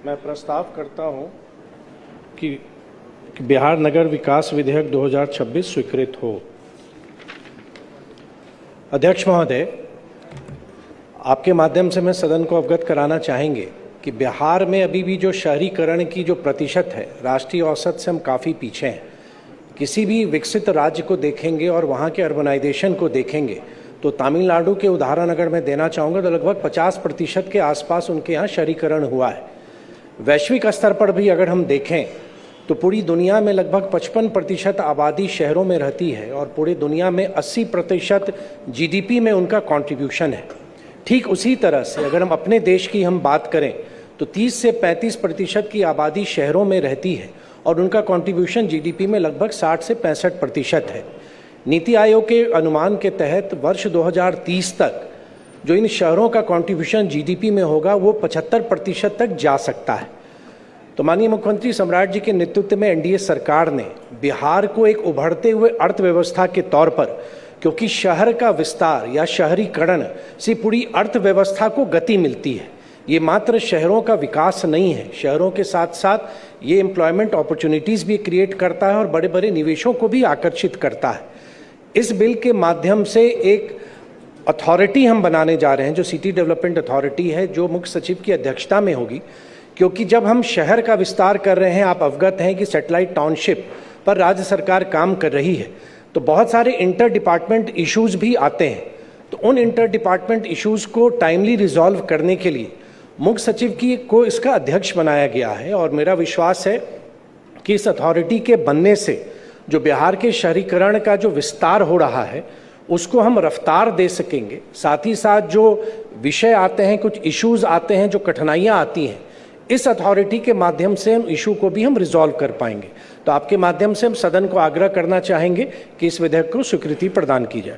मैं प्रस्ताव करता हूं कि बिहार नगर विकास विधेयक 2026 स्वीकृत हो। अध्यक्ष महोदय, आपके माध्यम से मैं सदन को अवगत कराना चाहेंगे कि बिहार में अभी भी जो शहरीकरण की जो प्रतिशत है, राष्ट्रीय औसत से हम काफ़ी पीछे हैं। किसी भी विकसित राज्य को देखेंगे और वहाँ के अर्बनाइजेशन को देखेंगे तो तमिलनाडु के उदाहरण अगर मैं देना चाहूँगा तो लगभग 50% के आसपास उनके यहाँ शहरीकरण हुआ है। वैश्विक स्तर पर भी अगर हम देखें तो पूरी दुनिया में लगभग 55% आबादी शहरों में रहती है और पूरी दुनिया में 80% जीडीपी में उनका कंट्रीब्यूशन है। ठीक उसी तरह से अगर हम अपने देश की बात करें तो 30 से 35% की आबादी शहरों में रहती है और उनका कंट्रीब्यूशन जीडीपी में लगभग 60 से 65% है। नीति आयोग के अनुमान के तहत वर्ष 2030 तक जो इन शहरों का कंट्रीब्यूशन जीडीपी में होगा वो 75% तक जा सकता है। तो माननीय मुख्यमंत्री सम्राट जी के नेतृत्व में एनडीए सरकार ने बिहार को एक उभरते हुए अर्थव्यवस्था के तौर पर, क्योंकि शहर का विस्तार या शहरीकरण से पूरी अर्थव्यवस्था को गति मिलती है। ये मात्र शहरों का विकास नहीं है, शहरों के साथ साथ ये एम्प्लॉयमेंट अपॉर्चुनिटीज़ भी क्रिएट करता है और बड़े बड़े निवेशों को भी आकर्षित करता है। इस बिल के माध्यम से एक अथॉरिटी हम बनाने जा रहे हैं जो सिटी डेवलपमेंट अथॉरिटी है, जो मुख्य सचिव की अध्यक्षता में होगी। क्योंकि जब हम शहर का विस्तार कर रहे हैं, आप अवगत हैं कि सैटेलाइट टाउनशिप पर राज्य सरकार काम कर रही है, तो बहुत सारे इंटर डिपार्टमेंट इश्यूज़ भी आते हैं। तो उन इंटर डिपार्टमेंट इश्यूज़ को टाइमली रिजॉल्व करने के लिए मुख्य सचिव को इसका अध्यक्ष बनाया गया है। और मेरा विश्वास है कि इस अथॉरिटी के बनने से जो बिहार के शहरीकरण का जो विस्तार हो रहा है उसको हम रफ्तार दे सकेंगे। साथ ही साथ जो विषय आते हैं, कुछ इश्यूज़ आते हैं, जो कठिनाइयाँ आती हैं, इस अथॉरिटी के माध्यम से हम इशू को भी हम रिजॉल्व कर पाएंगे। तो आपके माध्यम से हम सदन को आग्रह करना चाहेंगे कि इस विधेयक को स्वीकृति प्रदान की जाए।